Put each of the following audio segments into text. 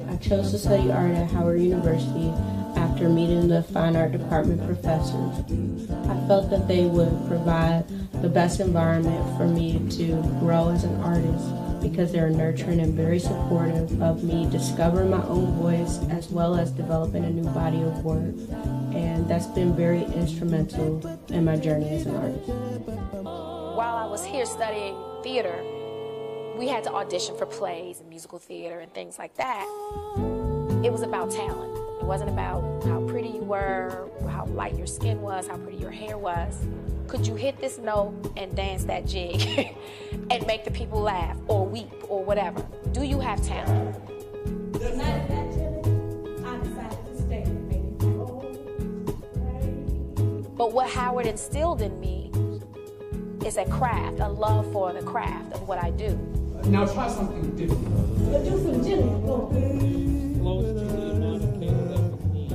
I chose to study art at Howard University after meeting the fine art department professors. I felt that they would provide the best environment for me to grow as an artist because they're nurturing and very supportive of me discovering my own voice as well as developing a new body of work. And that's been very instrumental in my journey as an artist. While I was here studying theater, we had to audition for plays and musical theater and things like that. It was about talent. It wasn't about how pretty you were, how light your skin was, how pretty your hair was. Could you hit this note and dance that jig and make the people laugh or weep or whatever? Do you have talent? The night of that chilling, I decided to stay and make it go. But what Howard instilled in me is a craft, a love for the craft of what I do. Now try something different. But do some chilling. Go. Close to the amount of kids that compete.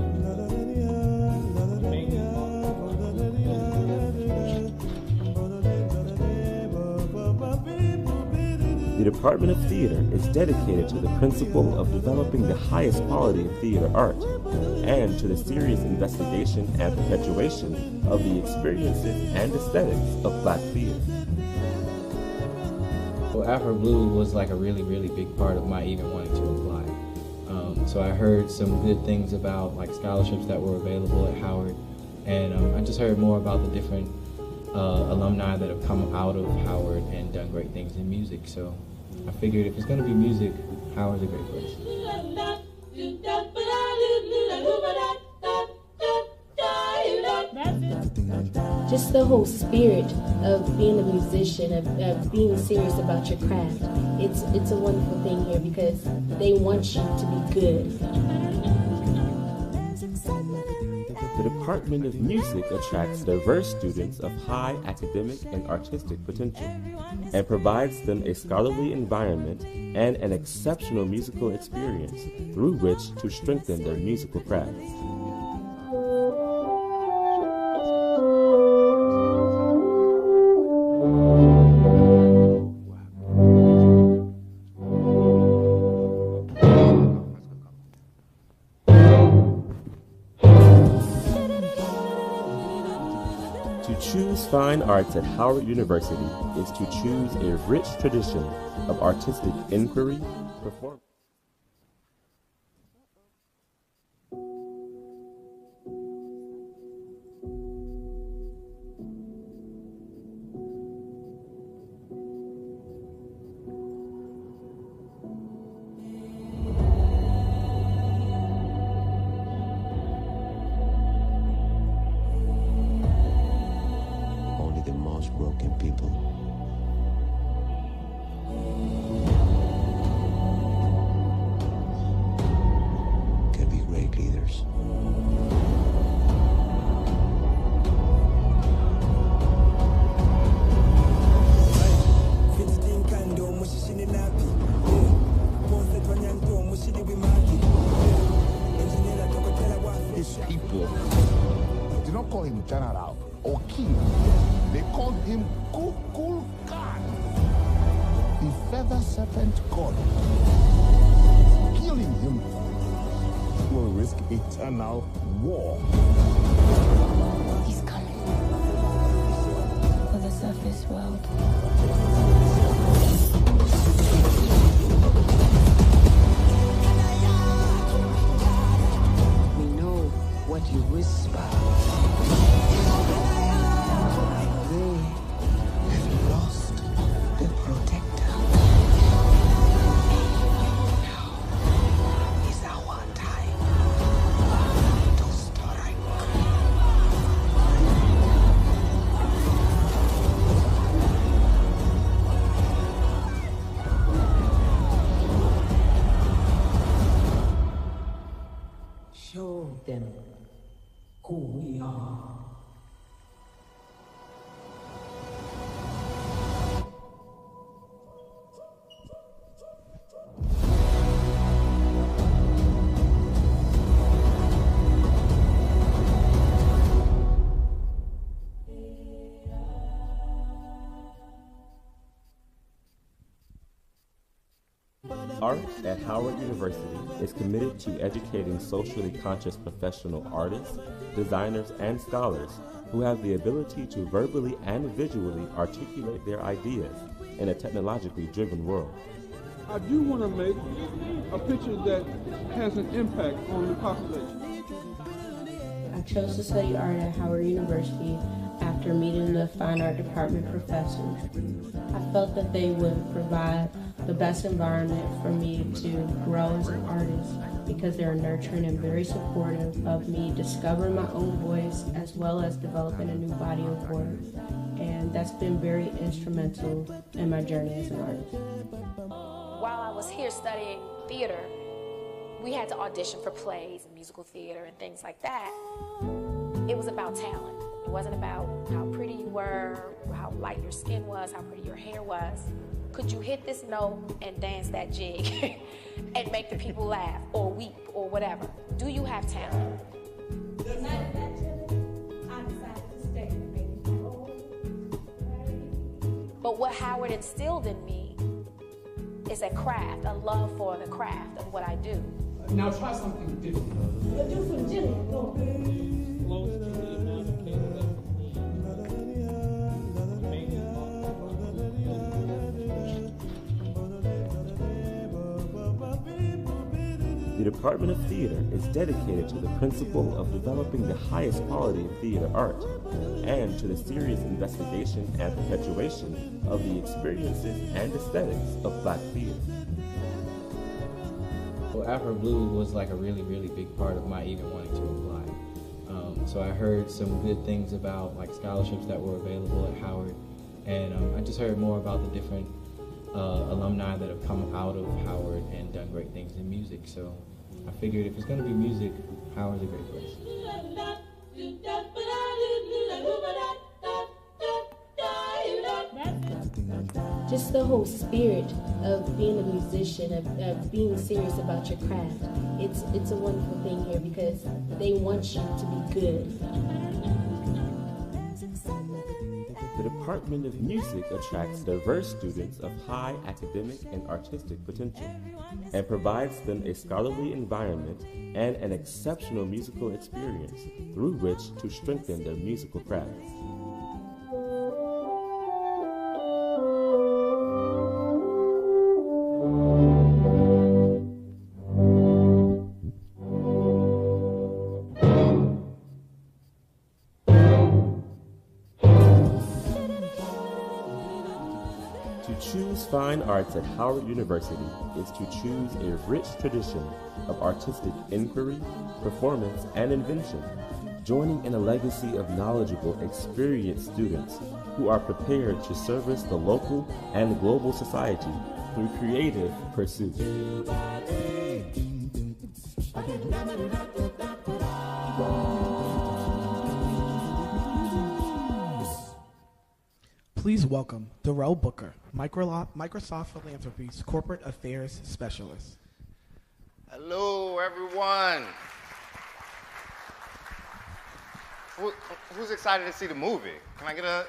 The Department of Theater is dedicated to the principle of developing the highest quality of theater art and to the serious investigation and perpetuation of the experiences and aesthetics of Black theater. Well, Afro Blue was like a really, really big part of my even wanting to apply. So I heard some good things about like scholarships that were available at Howard, and I just heard more about the different alumni that have come out of Howard and done great things in music. So I figured if it's going to be music, Howard's a great place. Just the whole spirit of being a musician, of being serious about your craft. It's a wonderful thing here because they want you to be good. The Department of Music attracts diverse students of high academic and artistic potential and provides them a scholarly environment and an exceptional musical experience through which to strengthen their musical crafts. To choose fine arts at Howard University is to choose a rich tradition of artistic inquiry, performance. Only the most broken people can be great leaders. His people did not call him general or king. They called him Kukulkan, the feather serpent god. Killing him will risk eternal war. He's coming for the surface world. We know what you whisper. They've lost the protector. Now is our time to strike. Show them who we are. Art at Howard University is committed to educating socially conscious professional artists, designers, and scholars who have the ability to verbally and visually articulate their ideas in a technologically driven world. I do want to make a picture that has an impact on the population. I chose to study art at Howard University after meeting the fine art department professors. I felt that they would provide the best environment for me to grow as an artist because they're nurturing and very supportive of me discovering my own voice as well as developing a new body of work. And that's been very instrumental in my journey as an artist. While I was here studying theater, we had to audition for plays and musical theater and things like that. It was about talent. It wasn't about how pretty you were, how light your skin was, how pretty your hair was. Could you hit this note and dance that jig and make the people laugh or weep or whatever? Do you have talent? The night of that chili, I decided to stay and make my own. But what Howard instilled in me is a craft, a love for the craft of what I do. Now try something different. But do some chili, go. The Department of Theater is dedicated to the principle of developing the highest quality of theater art and to the serious investigation and perpetuation of the experiences and aesthetics of Black theater. Well, Afro Blue was like a really, really big part of my even wanting to apply. So I heard some good things about like scholarships that were available at Howard, and I just heard more about the different alumni that have come out of Howard and done great things in music. So I figured if it's going to be music, Howard's a great place. Just the whole spirit of being a musician, of being serious about your craft. It's a wonderful thing here because they want you to be good. The Department of Music attracts diverse students of high academic and artistic potential and provides them a scholarly environment and an exceptional musical experience through which to strengthen their musical crafts. To choose fine arts at Howard University is to choose a rich tradition of artistic inquiry, performance, and invention, joining in a legacy of knowledgeable, experienced students who are prepared to service the local and global society through creative pursuits. Please welcome Darrell Booker, Microsoft Philanthropy's Corporate Affairs Specialist. Hello, everyone. Who's excited to see the movie? Can I get a...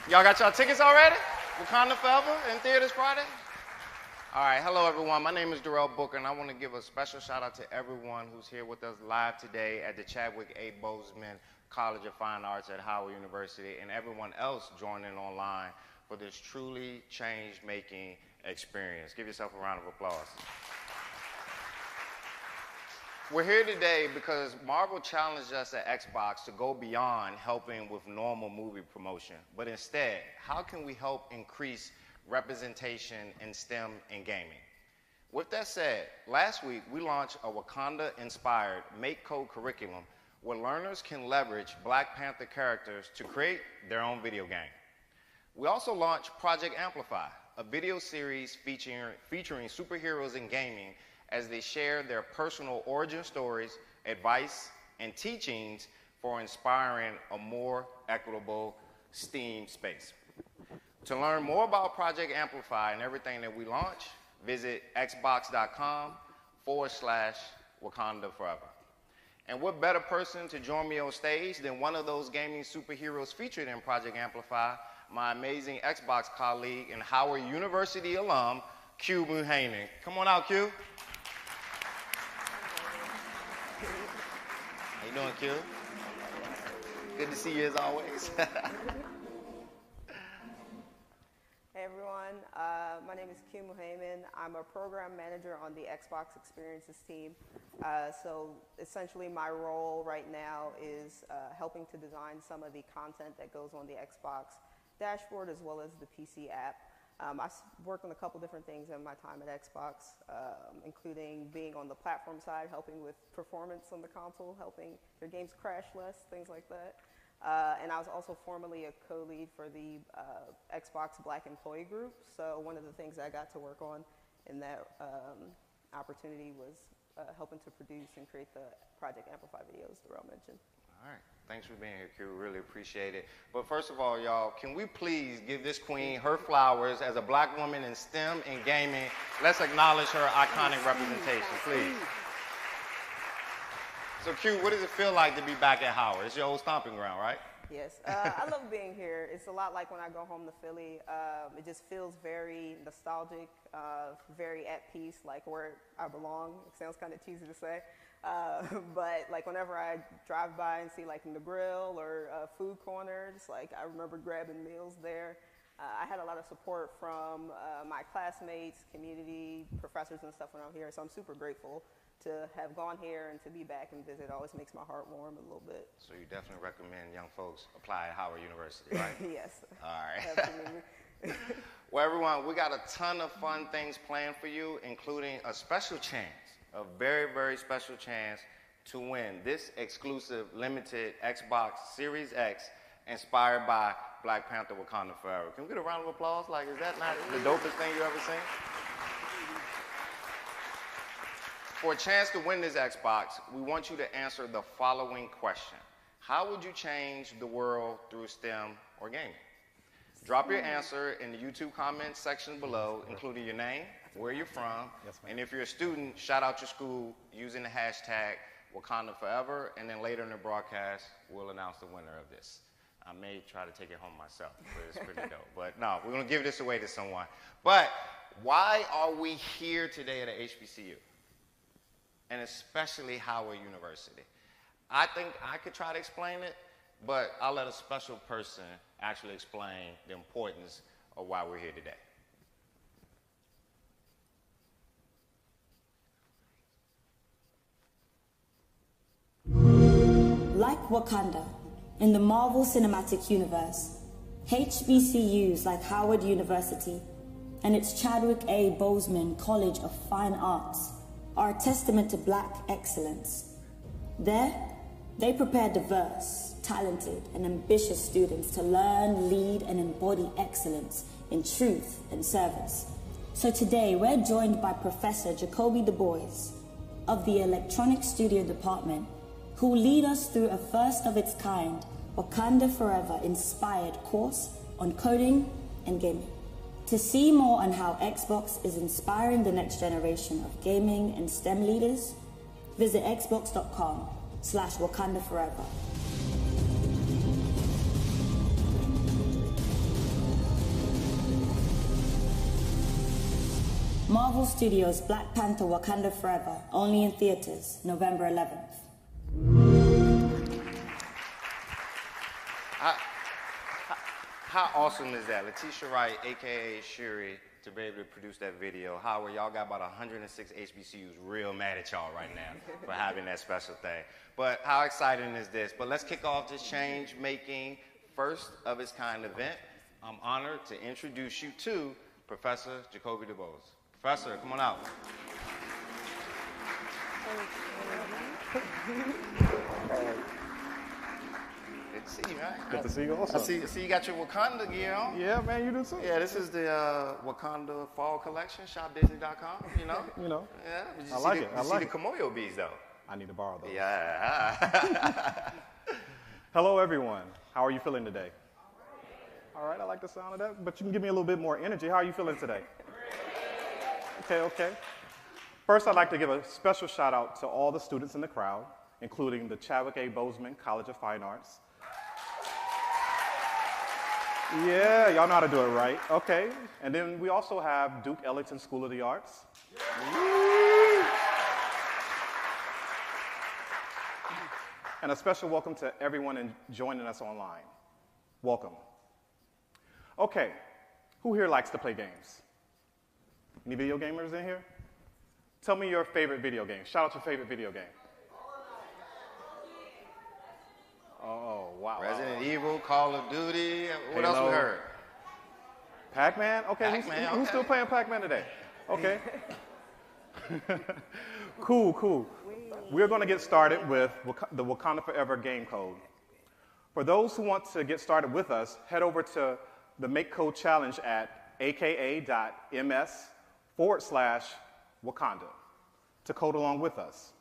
Y'all got y'all tickets already? Wakanda Forever in theaters Friday? All right, hello, everyone. My name is Darrell Booker, and I want to give a special shout-out to everyone who's here with us live today at the Chadwick A. Boseman College of Fine Arts at Howard University, and everyone else joining online for this truly change-making experience. Give yourself a round of applause. We're here today because Marvel challenged us at Xbox to go beyond helping with normal movie promotion, but instead, how can we help increase representation in STEM and gaming? With that said, last week we launched a Wakanda-inspired Make Code curriculum where learners can leverage Black Panther characters to create their own video game. We also launched Project Amplify, a video series featuring superheroes in gaming as they share their personal origin stories, advice, and teachings for inspiring a more equitable STEAM space. To learn more about Project Amplify and everything that we launch, visit xbox.com/Wakanda Forever. And what better person to join me on stage than one of those gaming superheroes featured in Project Amplify, my amazing Xbox colleague and Howard University alum, Q Muhanen. Come on out, Q. How you doing, Q? Good to see you as always. Hey everyone, my name is Q Muhanen. I'm a program manager on the Xbox Experiences team. So essentially my role right now is helping to design some of the content that goes on the Xbox dashboard as well as the PC app. I worked on a couple different things in my time at Xbox, including being on the platform side, helping with performance on the console, helping your games crash less, things like that. And I was also formerly a co-lead for the Xbox Black Employee Group. So one of the things I got to work on in that opportunity was helping to produce and create the Project Amplify videos that Rel mentioned. All right. Thanks for being here, Q. Really appreciate it. But first of all, y'all, can we please give this queen her flowers as a black woman in STEM and gaming? Let's acknowledge her iconic representation, please. So, Q, what does it feel like to be back at Howard? It's your old stomping ground, right? Yes, I love being here. It's a lot like when I go home to Philly. It just feels very nostalgic, very at peace, like where I belong. It sounds kind of cheesy to say. But like whenever I drive by and see like the grill or a food corner, just like I remember grabbing meals there. I had a lot of support from my classmates, community, professors and stuff when I'm here, so I'm super grateful to have gone here and to be back and visit. It always makes my heart warm a little bit. So you definitely recommend young folks apply at Howard University, right? Yes. All right. Absolutely. Well, everyone, we got a ton of fun things planned for you, including a special chance, a very, very special chance to win this exclusive limited Xbox Series X inspired by Black Panther Wakanda Forever. Can we get a round of applause? Like, is that not the dopest thing you ever seen? For a chance to win this Xbox, we want you to answer the following question. How would you change the world through STEM or gaming? Drop your answer in the YouTube comments section below, including your name, where you're from, and if you're a student, shout out your school using the hashtag Wakanda Forever, and then later in the broadcast, we'll announce the winner of this. I may try to take it home myself, but it's pretty dope. But no, we're gonna give this away to someone. But why are we here today at a HBCU? And especially Howard University. I think I could try to explain it, but I'll let a special person actually explain the importance of why we're here today. Like Wakanda, in the Marvel Cinematic Universe, HBCUs like Howard University and its Chadwick A. Boseman College of Fine Arts are a testament to Black excellence. There, they prepare diverse, talented, and ambitious students to learn, lead, and embody excellence in truth and service. So today, we're joined by Professor Jacoby Du Bois of the Electronic Studio Department, who will lead us through a first-of-its-kind Wakanda Forever inspired course on coding and gaming. To see more on how Xbox is inspiring the next generation of gaming and STEM leaders, visit xbox.com/Wakanda Forever. Marvel Studios' Black Panther Wakanda Forever, only in theaters, November 11th. How awesome is that? Letitia Wright, AKA Shuri, to be able to produce that video. Howard, y'all got about 106 HBCUs real mad at y'all right now for having that special thing. But how exciting is this? But let's kick off this change-making, first-of-its-kind event. I'm honored to introduce you to Professor Jacoby Du Bois. Professor, come on out. Good to see you, man. Good to see you also. I see you got your Wakanda gear on. Yeah, man, you do too. Yeah, this is the Wakanda Fall Collection, shopdisney.com, you know? You know. Yeah. I like it. You see the Kamoyo beads, though. I need to borrow those. Yeah. Hello, everyone. How are you feeling today? All right, I like the sound of that, but you can give me a little bit more energy. How are you feeling today? Okay. First, I'd like to give a special shout out to all the students in the crowd, including the Chadwick A. Boseman College of Fine Arts. Yeah, y'all know how to do it right. Okay. And then we also have Duke Ellington School of the Arts. And a special welcome to everyone joining us online. Welcome. Okay, who here likes to play games? Any video gamers in here? Tell me your favorite video game. Shout out your favorite video game. Oh, wow. Resident Evil, Call of Duty. What else Halo. we heard? Pac-Man? Okay, Pac-Man, who's okay. still playing Pac-Man today? Okay. Cool. We're going to get started with the Wakanda Forever game code. For those who want to get started with us, head over to the Make Code Challenge at aka.ms/Wakanda to code along with us.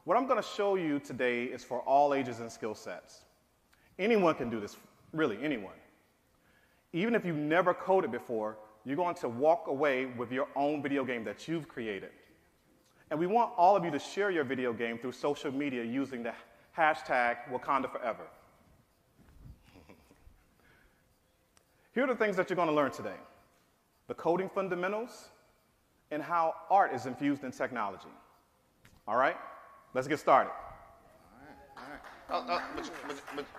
What I'm going to show you today is for all ages and skill sets. Anyone can do this, really, anyone. Even if you've never coded before, you're going to walk away with your own video game that you've created. And we want all of you to share your video game through social media using the hashtag Wakanda Forever. Here are the things that you're going to learn today: the coding fundamentals and how art is infused in technology. All right? Let's get started. All right.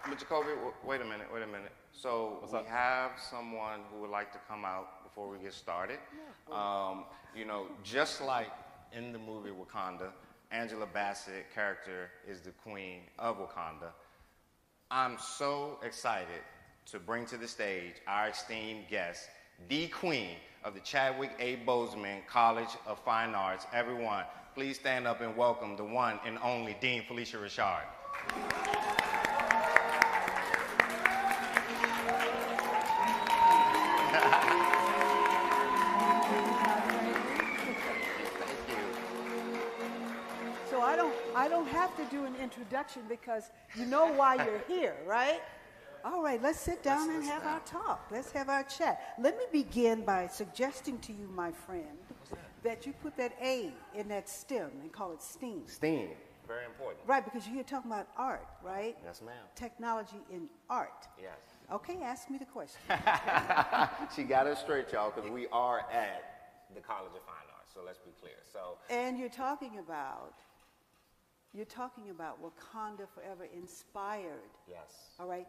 But Jacoby, wait a minute. So we have someone who would like to come out before we get started. Just like in the movie Wakanda, Angela Bassett character is the queen of Wakanda. I'm so excited to bring to the stage our esteemed guest, the queen of the Chadwick A. Boseman College of Fine Arts. Everyone, please stand up and welcome the one and only Dean Felicia Richard. So I don't have to do an introduction because you know why you're here, right? All right, let's sit down and have our talk. Let's have our chat. Let me begin by suggesting to you, my friend, that you put that A in that STEM and call it STEAM. STEAM, very important. Right, because you're talking about art, right? Yes, ma'am. Technology in art. Yes. Okay, ask me the question. She got it straight, y'all, because we are at the College of Fine Arts, so let's be clear. And you're talking about Wakanda Forever inspired. Yes. All right?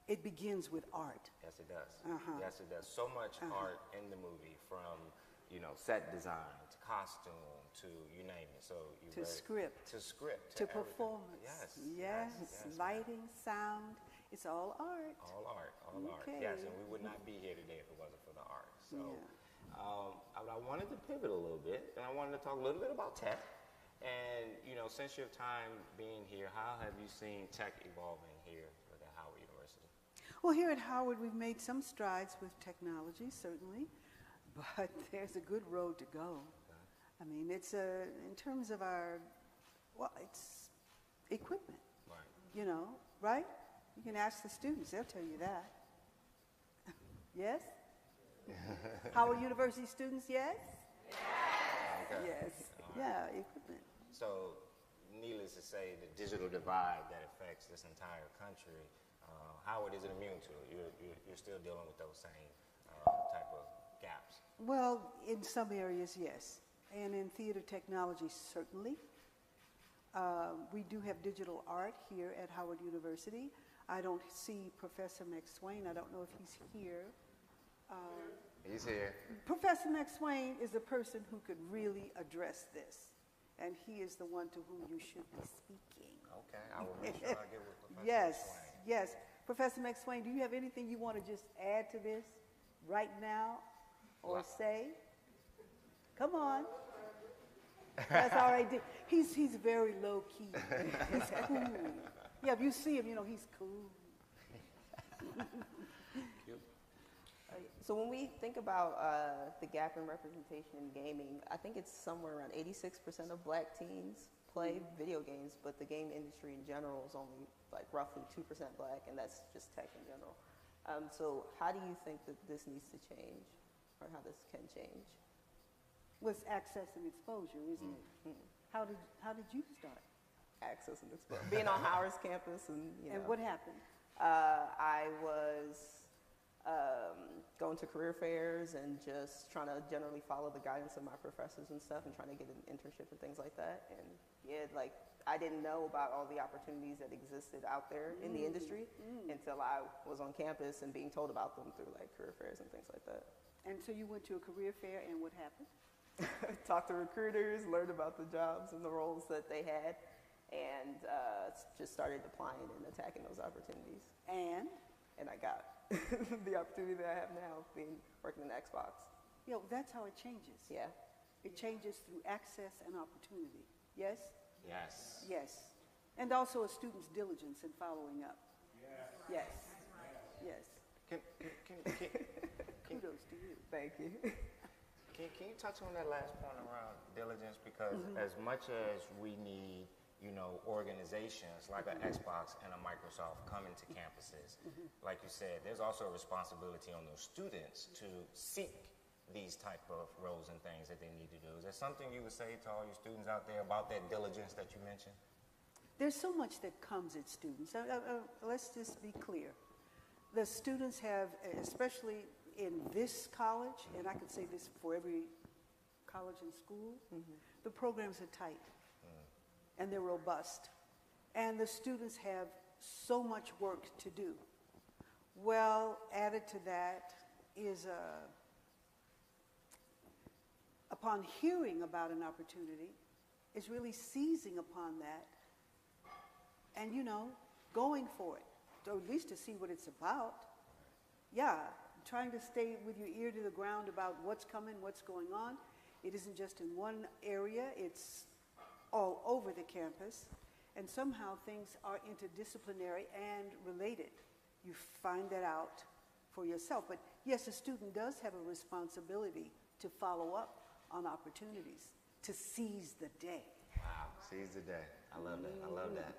It begins with art. Yes, it does. Uh-huh. Yes, it does. So much art in the movie, from set design to costume to you name it. Script. To performance. Yes. Lighting, sound. It's all art. All art. Yes, and we would not be here today if it wasn't for the art. So, I wanted to pivot a little bit, and I wanted to talk a little bit about tech. And since your time being here, how have you seen tech evolving here at Howard University? Well, here at Howard, we've made some strides with technology, certainly, but there's a good road to go. I mean, it's in terms of it's equipment. Right. Right? You can ask the students; they'll tell you that. Yes. Howard University students, yes. Okay. Yes. Yeah, equipment. So, needless to say, the digital divide that affects this entire country, Howard isn't immune to it. You're still dealing with those same type of gaps. Well, in some areas, yes. And in theater technology, certainly. We do have digital art here at Howard University. I don't see Professor McSwain. I don't know if he's here. He's here. Professor McSwain is the person who could really address this. And he is the one to whom you should be speaking. Okay, I will make sure I get with Professor McSwain. Yes. Professor McSwain, do you have anything you want to just add to this right now or say? Come on. That's all right. He's very low key. He's cool. Yeah, if you see him, he's cool. So when we think about the gap in representation in gaming, I think it's somewhere around 86% of black teens play video games, but the game industry in general is only roughly 2% black, and that's just tech in general. So how do you think that this needs to change, or how this can change? Well, it's access and exposure, isn't it? How did you start? Access and exposure. Being on Howard's campus and And what happened? I was going to career fairs and just trying to generally follow the guidance of my professors and stuff and trying to get an internship and things like that. And yeah, like I didn't know about all the opportunities that existed out there in the industry until I was on campus and being told about them through like career fairs and things like that. And so you went to a career fair, and what happened? Talked to recruiters, learned about the jobs and the roles that they had, and just started applying and attacking those opportunities. And I got the opportunity that I have now, working in Xbox. That's how it changes. Yeah. It changes through access and opportunity. Yes? Yes. Yes. And also a student's diligence in following up. Yes. Yes. Kudos to you. Thank you. Can you touch on that last point around diligence? Because as much as we need, organizations like an Xbox and a Microsoft coming to campuses, like you said, there's also a responsibility on those students to seek these type of roles and things that they need to do. Is there something you would say to all your students out there about that diligence that you mentioned? There's so much that comes at students. Let's just be clear. The students have, especially in this college, and I can say this for every college and school, the programs are tight and they're robust. And the students have so much work to do. Well, added to that is upon hearing about an opportunity, is really seizing upon that and, going for it, or at least to see what it's about. Yeah, trying to stay with your ear to the ground about what's coming, what's going on. It isn't just in one area, it's all over the campus. And somehow things are interdisciplinary and related. You find that out for yourself. But yes, a student does have a responsibility to follow up on opportunities, to seize the day. Wow, seize the day. I love that. I love that.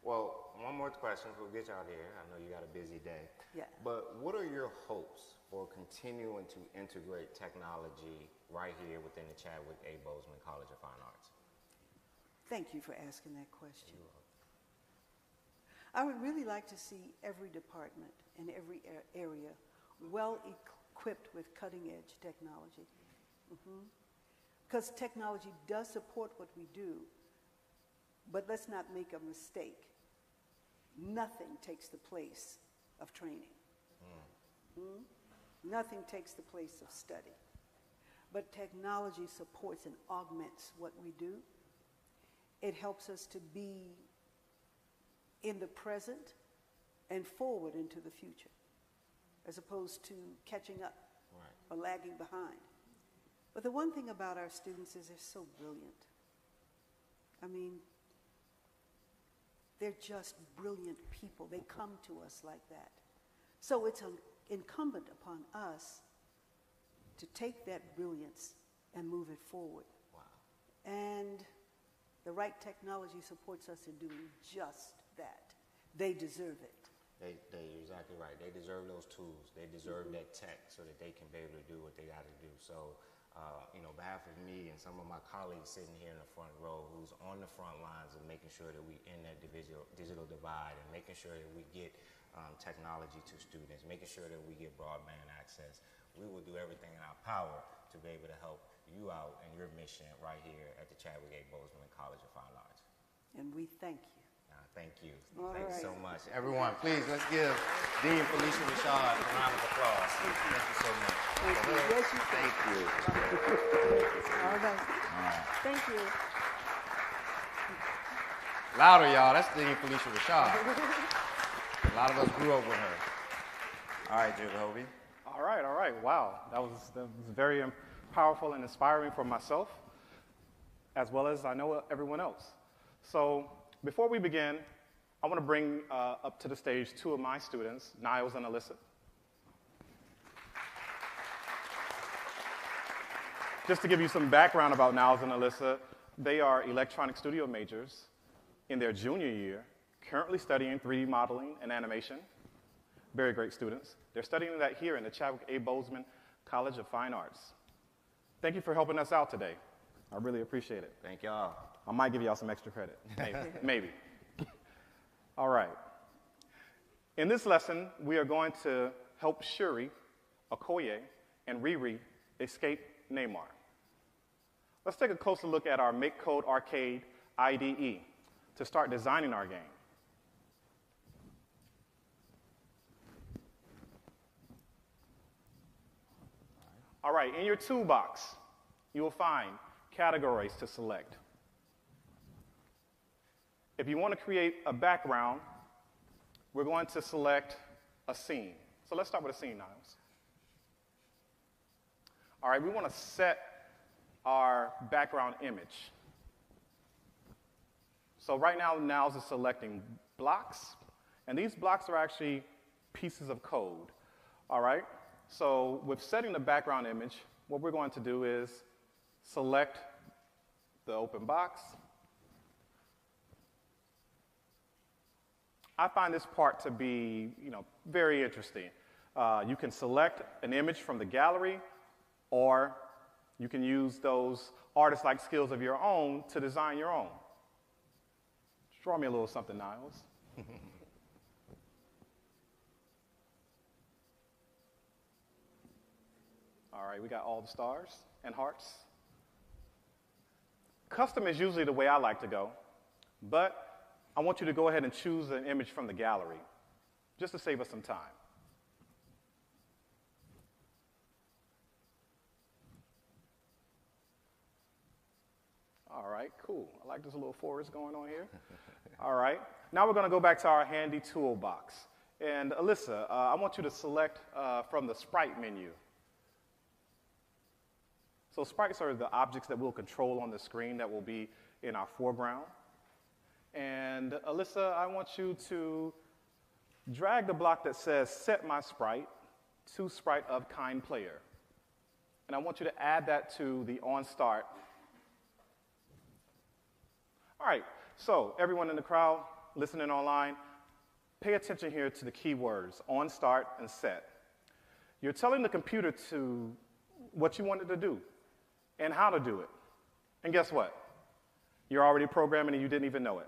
Well, one more question before we get you out of here. I know you got a busy day. Yeah. But what are your hopes for continuing to integrate technology right here within the Chadwick A. Boseman College of Fine Arts? Thank you for asking that question. I would really like to see every department and every area well equipped with cutting-edge technology. Because technology does support what we do, but let's not make a mistake. Nothing takes the place of training. Nothing takes the place of study. But technology supports and augments what we do. It helps us to be in the present and forward into the future, as opposed to catching up or lagging behind. But the one thing about our students is they're so brilliant. I mean, they're just brilliant people. They come to us like that. So it's incumbent upon us to take that brilliance and move it forward. And the right technology supports us in doing just that. They deserve it. You're exactly right. They deserve those tools. They deserve that tech so that they can be able to do what they got to do. So, on behalf of me and some of my colleagues sitting here in the front row who's on the front lines of making sure that we end that digital divide and making sure that we get technology to students, making sure that we get broadband access, we will do everything in our power to be able to help you out in your mission right here at the Chadwick A. Boseman College of Fine Arts. And we thank you. Thank you. All Thank right. you so much. Everyone, please, let's give Dean Felicia Rashad a round of applause. Thank you so much. Thank you. Yes, you Thank you. All right. Thank you. Louder, y'all. That's Dean Felicia Rashad. A lot of us grew up with her. All right, Jacoby. All right. Wow. That was very powerful and inspiring for myself, as well as I know everyone else. So before we begin, I want to bring up to the stage two of my students, Niles and Alyssa. Just to give you some background about Niles and Alyssa, they are electronic studio majors in their junior year, currently studying 3D modeling and animation. Very great students. They're studying that here in the Chadwick A. Boseman College of Fine Arts. Thank you for helping us out today. I really appreciate it. Thank y'all. I might give y'all some extra credit. Maybe. All right. In this lesson, we are going to help Shuri, Okoye, and Riri escape Neymar. Let's take a closer look at our Make Code Arcade IDE to start designing our game. All right, in your toolbox, you will find categories to select. If you want to create a background, we're going to select a scene. So let's start with a scene, Niles. All right, we want to set our background image. So right now, Niles is selecting blocks, and these blocks are actually pieces of code. All right? So with setting the background image, what we're going to do is select the open box. I find this part to be, very interesting. You can select an image from the gallery, or you can use those artist-like skills of your own to design your own. Draw me a little something, Niles. All right, we got all the stars and hearts. Custom is usually the way I like to go, but I want you to go ahead and choose an image from the gallery, just to save us some time. All right, cool. I like this little forest going on here. All right, now we're going to go back to our handy toolbox. And Alyssa, I want you to select from the sprite menu. So sprites are the objects that we'll control on the screen that will be in our foreground. And Alyssa, I want you to drag the block that says set my sprite to sprite of kind player. And I want you to add that to the on start. All right, so everyone in the crowd listening online, pay attention here to the keywords on start and set. You're telling the computer to what you want it to do and how to do it. And guess what? You're already programming and you didn't even know it.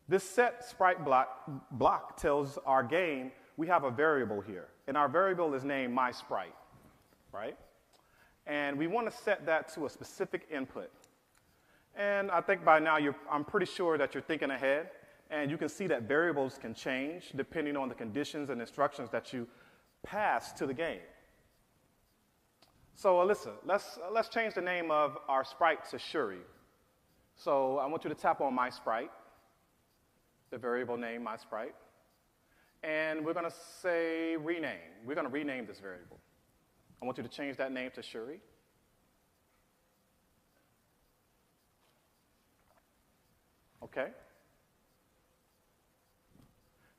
This set sprite block tells our game we have a variable here, and our variable is named mySprite, right? And we want to set that to a specific input. And I think by now I'm pretty sure that you're thinking ahead, and you can see that variables can change depending on the conditions and instructions that you pass to the game. So Alyssa, let's change the name of our sprite to Shuri. So I want you to tap on mySprite, the variable name mySprite, and we're going to say rename. We're going to rename this variable. I want you to change that name to Shuri. Okay.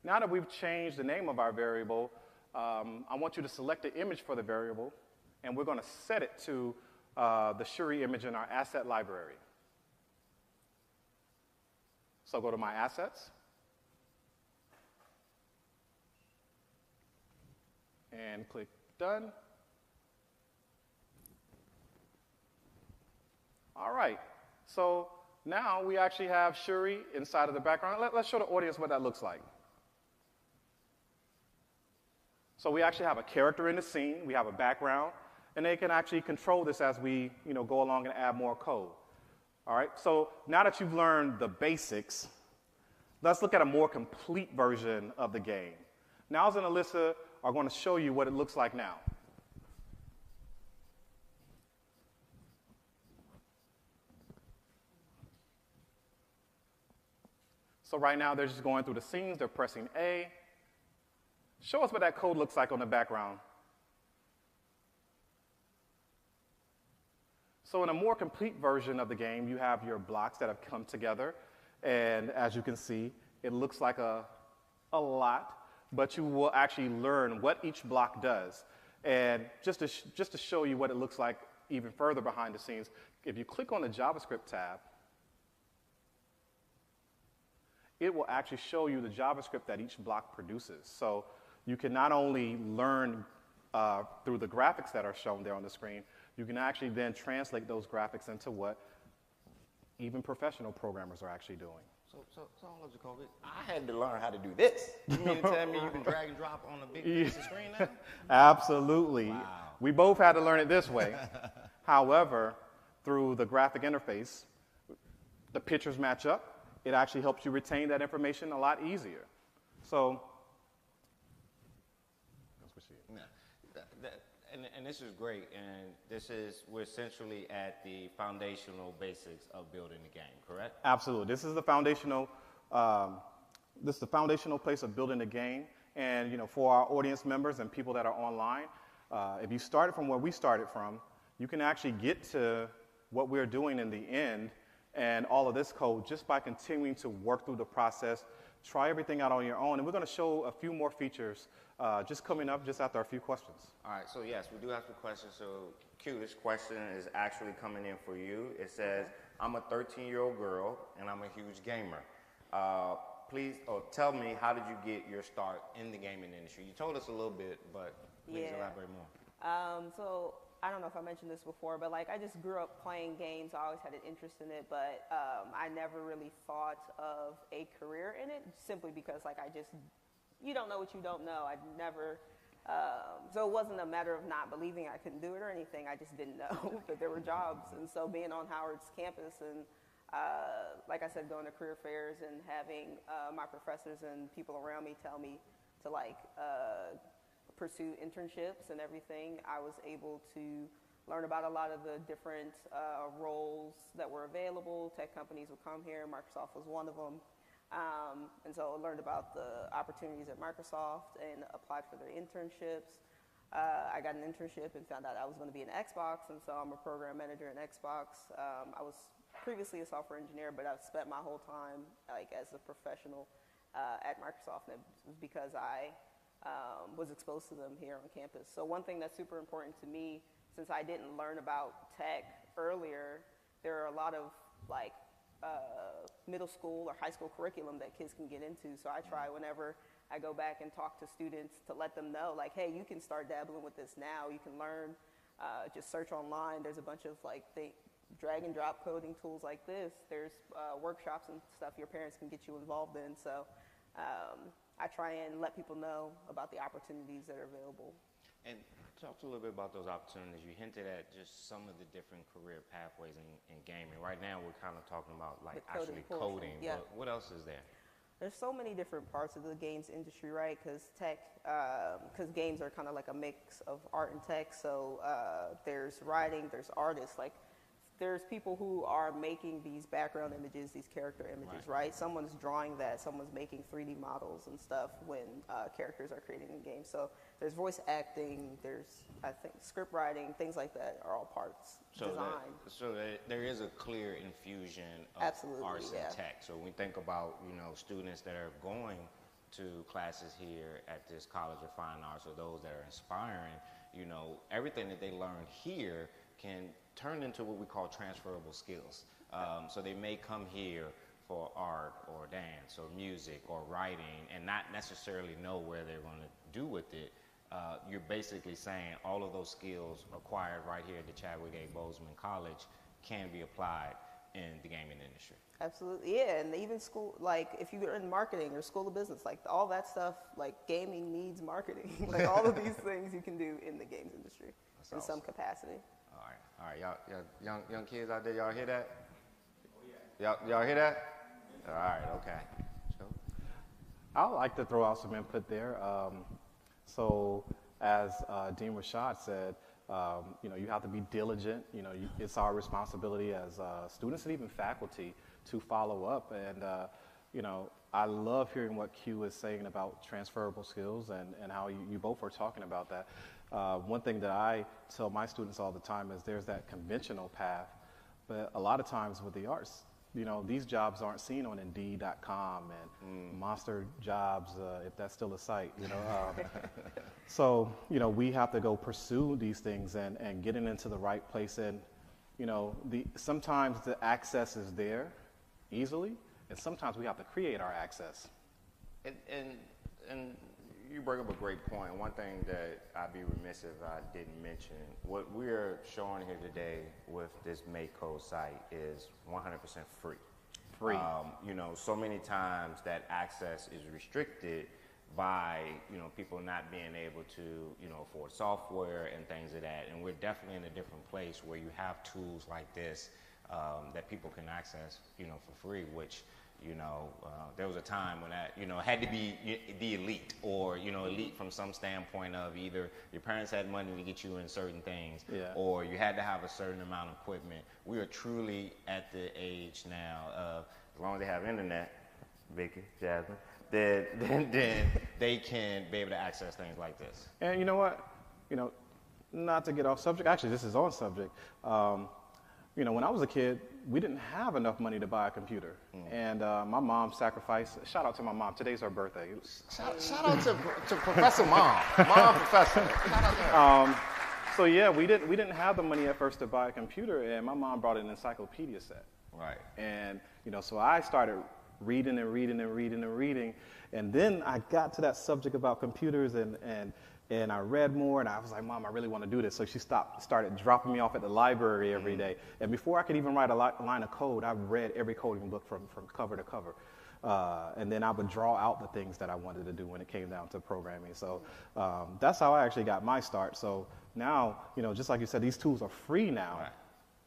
Now that we've changed the name of our variable, I want you to select the image for the variable, and we're going to set it to the Shuri image in our asset library. So go to My Assets, and click Done. All right, so now we actually have Shuri inside of the background. Let's show the audience what that looks like. So we actually have a character in the scene, we have a background, and they can actually control this as we go along and add more code. All right, so now that you've learned the basics, let's look at a more complete version of the game. Niles and Alyssa are going to show you what it looks like now. So right now they're just going through the scenes, they're pressing A. Show us what that code looks like on the background. So in a more complete version of the game, you have your blocks that have come together. And as you can see, it looks like a lot, but you will actually learn what each block does. And just to show you what it looks like even further behind the scenes, if you click on the JavaScript tab, it will actually show you the JavaScript that each block produces. So you can not only learn through the graphics that are shown there on the screen, you can actually then translate those graphics into what even professional programmers are actually doing. So hold up, Jacoby. I had to learn how to do this. You mean to tell me you can drag and drop on a big piece of screen now? Absolutely. Wow. We both had to learn it this way. However, through the graphic interface, the pictures match up. It actually helps you retain that information a lot easier. So, that's what she is. And this is great, and we're essentially at the foundational basics of building the game, correct? Absolutely. This is the foundational place of building the game. And for our audience members and people that are online, if you started from where we started from, you can actually get to what we're doing in the end and all of this code just by continuing to work through the process. Try everything out on your own, and we're going to show a few more features just coming up just after a few questions. All right, so yes, we do have some questions. So Q, this question is actually coming in for you. It says, I'm a 13-year-old girl, and I'm a huge gamer. Please tell me, how did you get your start in the gaming industry? You told us a little bit, but please elaborate more. So I don't know if I mentioned this before, but like I just grew up playing games. I always had an interest in it, but I never really thought of a career in it simply because like you don't know what you don't know. I'd never, so it wasn't a matter of not believing I couldn't do it or anything. I just didn't know that there were jobs. And so being on Howard's campus and like I said, going to career fairs and having my professors and people around me tell me to pursue internships and everything, I was able to learn about a lot of the different roles that were available. Tech companies would come here. Microsoft was one of them. And so I learned about the opportunities at Microsoft and applied for their internships. I got an internship and found out I was going to be in Xbox, and so I'm a program manager in Xbox. I was previously a software engineer, but I've spent my whole time as a professional at Microsoft, and it was because I was exposed to them here on campus. So one thing that's super important to me, since I didn't learn about tech earlier, there are a lot of middle school or high school curriculum that kids can get into. So I try whenever I go back and talk to students to let them know, like, hey, you can start dabbling with this now. You can learn, just search online. There's a bunch of drag and drop coding tools like this. There's workshops and stuff your parents can get you involved in. So I try and let people know about the opportunities that are available. And talk a little bit about those opportunities. You hinted at just some of the different career pathways in gaming. Right now, we're kind of talking about actually coding. Yeah. But what else is there? There's so many different parts of the games industry, right? Because games are kind of like a mix of art and tech. So there's writing, there's artists. There's people who are making these background images, these character images, right? Someone's drawing that, someone's making 3D models and stuff when characters are created in games. So there's voice acting, there's, I think, script writing, things like that are all parts. So there is a clear infusion of arts and tech. So when we think about, students that are going to classes here at this College of Fine Arts, or those that are inspiring, everything that they learn here can turn into what we call transferable skills. So they may come here for art or dance or music or writing and not necessarily know where they're going to do with it. You're basically saying all of those skills acquired right here at the Chadwick A. Boseman College can be applied in the gaming industry. Absolutely, yeah, and even school, if you're in marketing or school of business, all that stuff, gaming needs marketing. All of these things you can do in the games industry in some capacity. All right, y'all, young kids out there, y'all hear that? Y'all hear that? All right, okay. I would like to throw out some input there. So, as Dean Rashad said, you have to be diligent. It's our responsibility as students and even faculty to follow up. And I love hearing what Q is saying about transferable skills and how you both were talking about that. One thing that I tell my students all the time is there's that conventional path, but a lot of times with the arts, these jobs aren't seen on Indeed.com and Monster Jobs, if that's still a site, So, we have to go pursue these things and getting into the right place. And, sometimes the access is there easily, and sometimes we have to create our access. And You bring up a great point. One thing that I'd be remiss if I didn't mention, what we're showing here today with this Make Code site is 100% free. Free. You know, so many times that access is restricted by, you know, people not being able to, you know, afford software and things of that. And we're definitely in a different place where you have tools like this that people can access, you know, for free, which, you know, there was a time when that, you know, had to be the elite, or, you know, elite from some standpoint of either your parents had money to get you in certain things, or you had to have a certain amount of equipment. We are truly at the age now of, as long as they have internet, Vicky, Jasmine, then they can be able to access things like this. And you know what? You know, not to get off subject, actually this is on subject. You know, when I was a kid, we didn't have enough money to buy a computer. And my mom sacrificed, shout out to my mom, today's her birthday. Shout out to Professor Mom, Mom Professor. Shout out to her. So yeah, we didn't have the money at first to buy a computer, and my mom brought an encyclopedia set. Right. And, you know, so I started reading, and then I got to that subject about computers, and I read more, and I was like, Mom, I really want to do this. So she started dropping me off at the library every day. And before I could even write a line of code, I read every coding book from cover to cover. And then I would draw out the things that I wanted to do when it came down to programming. So that's how I actually got my start. So now, you know, just like you said, these tools are free now. Right.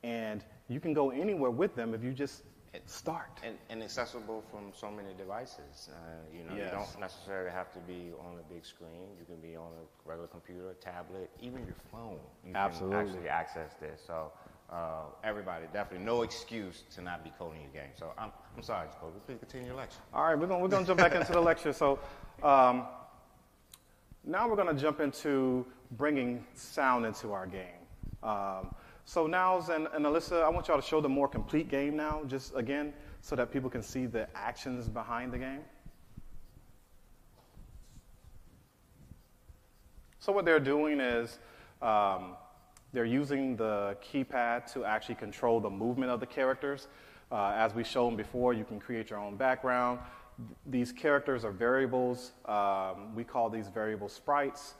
And you can go anywhere with them if you just start. And accessible from so many devices. You know, you don't necessarily have to be on a big screen. You can be on a regular computer, tablet, even your phone. You can actually access this. So everybody, definitely no excuse to not be coding your game. So I'm sorry, Jacoby, please continue your lecture. All right, we're gonna jump back into the lecture. So now we're gonna jump into bringing sound into our game. So Niles and Alyssa, I want y'all to show the more complete game now, just again, so that people can see the actions behind the game. So what they're doing is they're using the keypad to actually control the movement of the characters. As we've shown before, you can create your own background. These characters are variables. We call these variable sprites.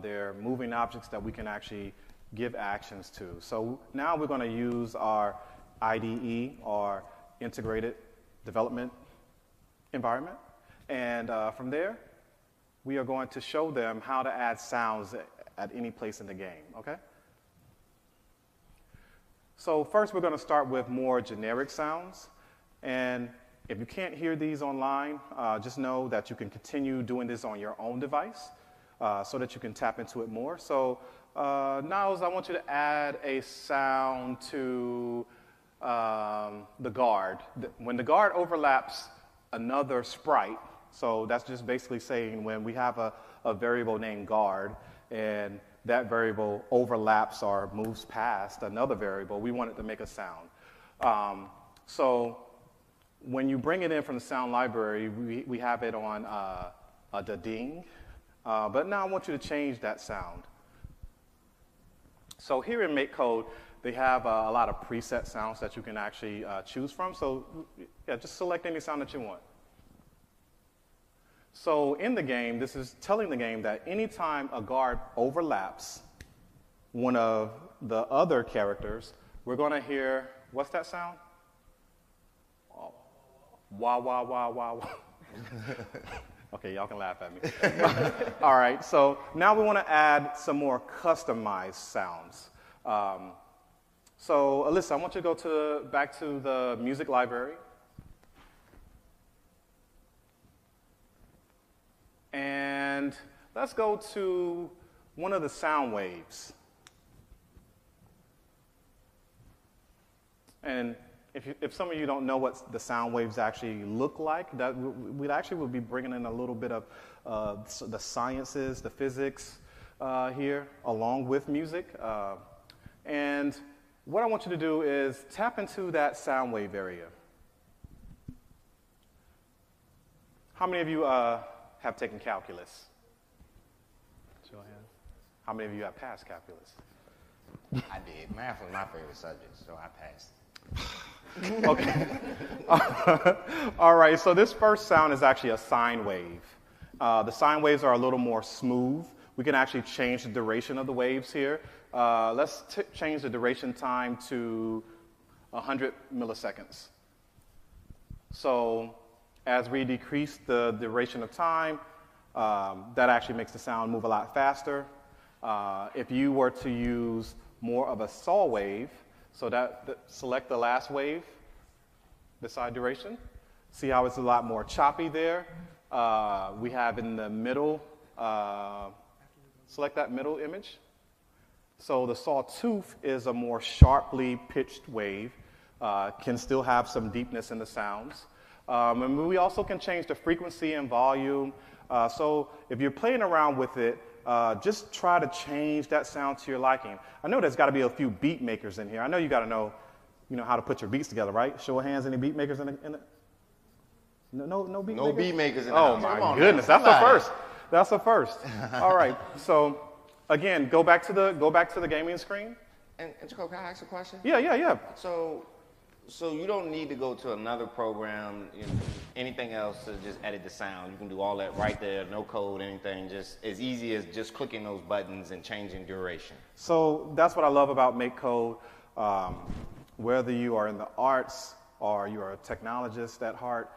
They're moving objects that we can actually give actions to. So now we're going to use our IDE, or Integrated Development Environment. And from there, we are going to show them how to add sounds at any place in the game, okay? So first we're going to start with more generic sounds. And if you can't hear these online, just know that you can continue doing this on your own device so that you can tap into it more. So Niles, I want you to add a sound to the guard. When the guard overlaps another sprite, so that's just basically saying when we have a variable named guard, and that variable overlaps or moves past another variable, we want it to make a sound. So when you bring it in from the sound library, we have it on a da-ding, but now I want you to change that sound. So here in MakeCode, they have a lot of preset sounds that you can actually choose from. So yeah, just select any sound that you want. So in the game, this is telling the game that anytime a guard overlaps one of the other characters, we're going to hear, what's that sound? Oh, wah, wah, wah, wah, wah. Okay, y'all can laugh at me. All right, so now we want to add some more customized sounds. So Alyssa, I want you to go back to the music library. And let's go to one of the sound waves. And if some of you don't know what the sound waves actually look like, that we actually will be bringing in a little bit of the sciences, the physics here, along with music. And what I want you to do is tap into that sound wave area. How many of you have taken calculus? Show of hands. How many of you have passed calculus? I did. Math was my favorite subject, so I passed. Okay. All right, so this first sound is actually a sine wave. The sine waves are a little more smooth. We can actually change the duration of the waves here. Let's change the duration time to 100 milliseconds. So as we decrease the duration of time, that actually makes the sound move a lot faster. If you were to use more of a saw wave, so select the last wave, decide duration. See how it's a lot more choppy there. We have in the middle, select that middle image. So the sawtooth is a more sharply pitched wave, can still have some deepness in the sounds. And we also can change the frequency and volume. So if you're playing around with it, just try to change that sound to your liking. I know there's got to be a few beat makers in here. I know you got to know, how to put your beats together, right? Show of hands, any beat makers in it? No beat makers? No beat makers in the house. house. Oh my goodness, that's a first. That's a first. All right, so again, go back to the gaming screen. And Jacob, can I ask a question? Yeah. So you don't need to go to another program, anything else to just edit the sound. You can do all that right there, no code, anything, just as easy as just clicking those buttons and changing duration. So that's what I love about Make Code. Whether you are in the arts or you are a technologist at heart,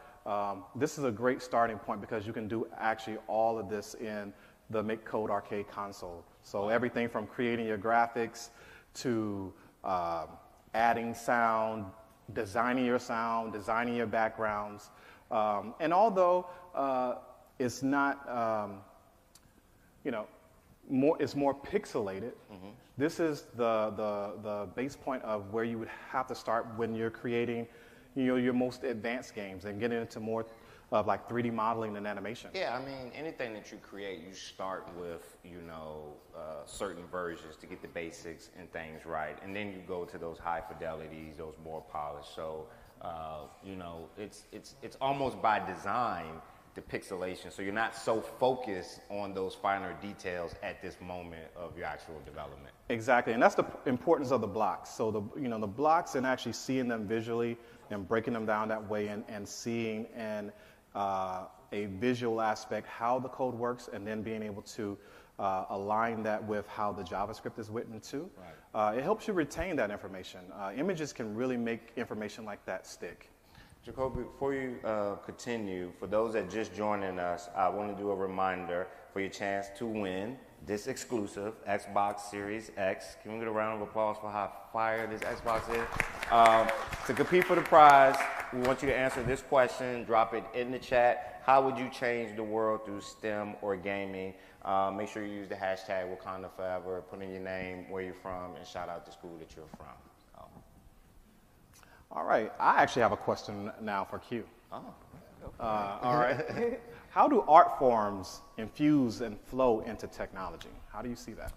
this is a great starting point because you can do actually all of this in the Make Code arcade console. So everything from creating your graphics to adding sound, designing your sound, designing your backgrounds. And although it's not, it's more pixelated, this is the base point of where you would have to start when you're creating your most advanced games and getting into more of like 3D modeling and animation. Yeah, I mean, anything that you create, you start with, certain versions to get the basics and things right. And then you go to those high fidelities, those more polished. So, it's almost by design, the pixelation. So you're not so focused on those finer details at this moment of your actual development. Exactly, and that's the importance of the blocks. So the blocks and actually seeing them visually and breaking them down that way and seeing and a visual aspect how the code works and then being able to align that with how the JavaScript is written too. Right. It helps you retain that information. Images can really make information like that stick. Jacoby, before you continue, for those that just joining us, I want to do a reminder for your chance to win this exclusive Xbox Series X. Can we get a round of applause for how fire this Xbox is? To compete for the prize, we want you to answer this question. Drop it in the chat. How would you change the world through STEM or gaming? Make sure you use the hashtag Wakanda Forever. Put in your name, where you're from, and shout out the school that you're from. All right. I actually have a question now for Q. Oh. All right. How do art forms infuse and flow into technology? How do you see that?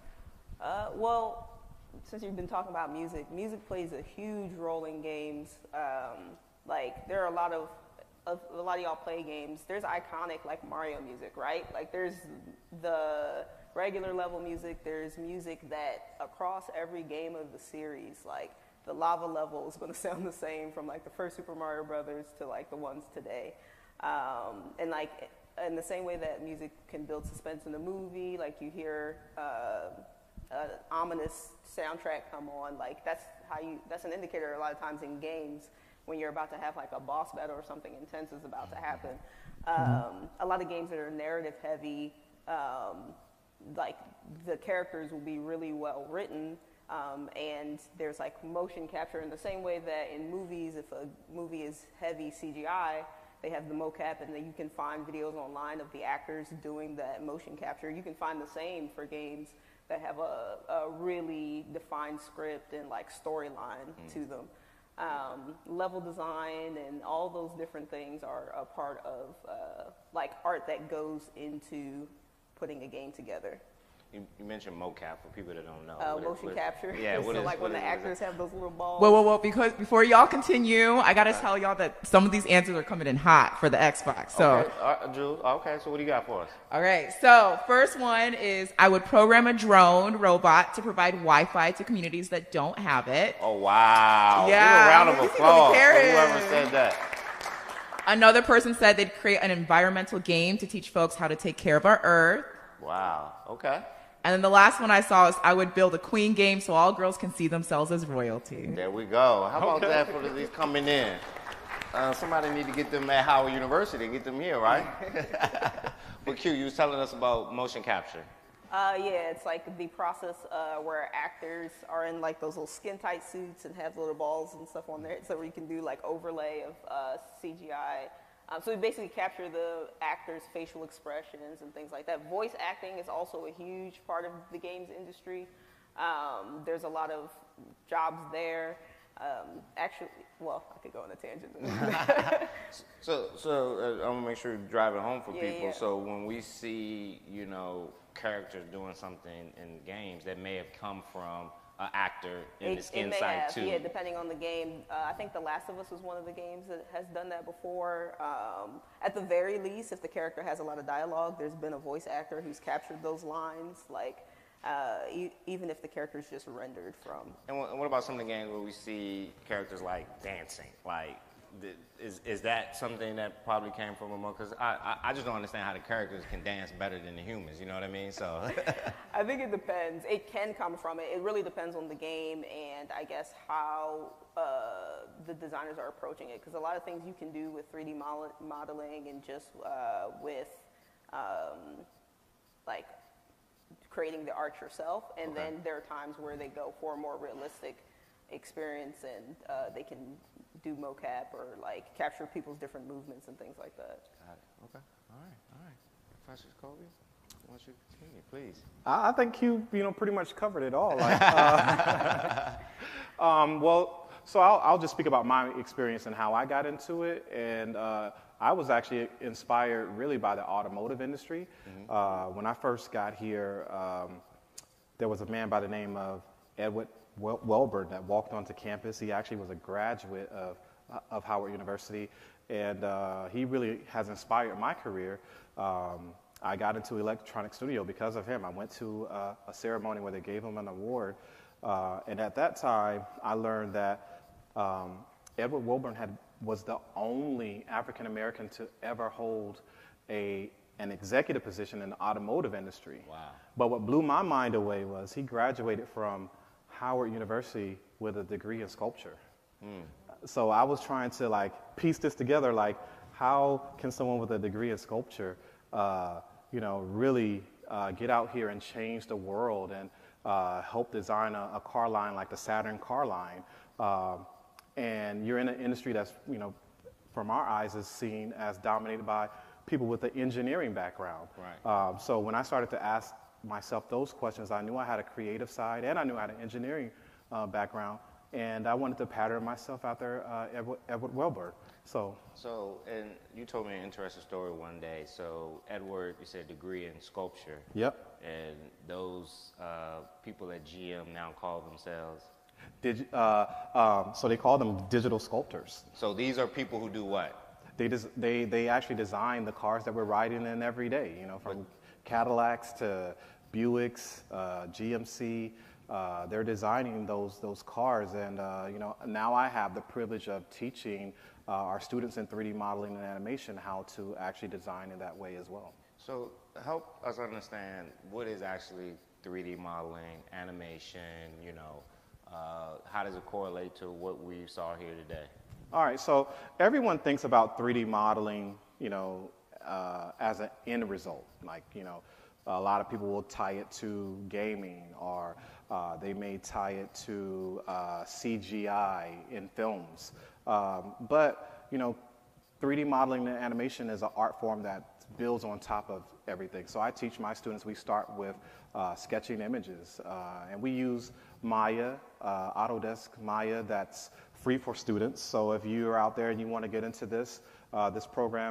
Well, since you've been talking about music plays a huge role in games. There are a lot of y'all play games. There's iconic like Mario music, right? Like there's the regular level music. There's music that across every game of the series, like the lava level is going to sound the same from like the first Super Mario Brothers to like the ones today. And like in the same way that music can build suspense in a movie, like you hear an ominous soundtrack come on, like that's an indicator a lot of times in games when you're about to have like a boss battle or something intense is about to happen. A lot of games that are narrative heavy, like the characters will be really well written. And there's like motion capture in the same way that in movies, if a movie is heavy CGI, they have the mocap, and then you can find videos online of the actors doing that motion capture. You can find the same for games that have a really defined script and like storyline to them. Level design and all those different things are a part of like art that goes into putting a game together. You mentioned mocap for people that don't know. Motion capture. Yeah, so like when the actors have those little balls. Well, because before y'all continue, I gotta tell y'all that some of these answers are coming in hot for the Xbox. So, okay, Jules. Okay, so what do you got for us? All right. So first one is I would program a drone robot to provide Wi-Fi to communities that don't have it. Oh wow! Yeah. Give a round of applause for whoever said that. Another person said they'd create an environmental game to teach folks how to take care of our earth. Wow. Okay. And then the last one I saw is I would build a queen game so all girls can see themselves as royalty. There we go. How about that for these coming in? Somebody need to get them at Howard University, get them here, right? But Q, you was telling us about motion capture. Yeah, it's like the process where actors are in like those little skin tight suits and have little balls and stuff on there, so you can do like overlay of CGI. So we basically capture the actors' facial expressions and things like that. Voice acting is also a huge part of the games industry. There's a lot of jobs there. Actually, well, I could go on a tangent. So I'm gonna make sure you drive it home for people. Yeah. So when we see, you know, characters doing something in games that may have come from an actor in this It may inside have, too. yeah, depending on the game. I think The Last of Us was one of the games that has done that before. At the very least, if the character has a lot of dialogue, there's been a voice actor who's captured those lines, like even if the character is just rendered from. And what about some of the games where we see characters like dancing? Like, is that something that probably came from among? Because I just don't understand how the characters can dance better than the humans. You know what I mean? So I think it depends. It can come from it. It really depends on the game and I guess how the designers are approaching it. Because a lot of things you can do with 3D modeling and just with like creating the art yourself. And then there are times where they go for a more realistic experience and they can do mocap or like capture people's different movements and things like that. Got it. Okay. All right. Professor Kobe, why don't you continue, please? I think you pretty much covered it all. Like, well, so I'll just speak about my experience and how I got into it. And I was actually inspired really by the automotive industry. When I first got here, there was a man by the name of Edward Welburn that walked onto campus. He actually was a graduate of Howard University, and he really has inspired my career. I got into electronic studio because of him. I went to a ceremony where they gave him an award, and at that time, I learned that Edward Welburn was the only African American to ever hold an executive position in the automotive industry. Wow. But what blew my mind away was he graduated from Howard University with a degree in sculpture. So I was trying to like piece this together, like how can someone with a degree in sculpture, really get out here and change the world and help design a car line like the Saturn car line. And you're in an industry that's, from our eyes is seen as dominated by people with an engineering background. Right. So when I started to ask myself those questions, I knew I had a creative side and I knew I had an engineering background, and I wanted to pattern myself after Edward Welburn. So, and you told me an interesting story one day. So Edward, you said degree in sculpture. Yep. And those people at GM now call themselves? So they call them digital sculptors. So these are people who do what? They actually design the cars that we're riding in every day, from Cadillacs to Buicks, GMC. They're designing those cars, and now I have the privilege of teaching our students in 3D modeling and animation how to actually design in that way as well. So help us understand what is actually 3D modeling, animation, how does it correlate to what we saw here today? All right, so everyone thinks about 3D modeling, as an end result. Like, a lot of people will tie it to gaming, or they may tie it to CGI in films. But 3D modeling and animation is an art form that builds on top of everything. So I teach my students, we start with sketching images, and we use Maya, Autodesk Maya, that's free for students. So if you're out there and you want to get into this program,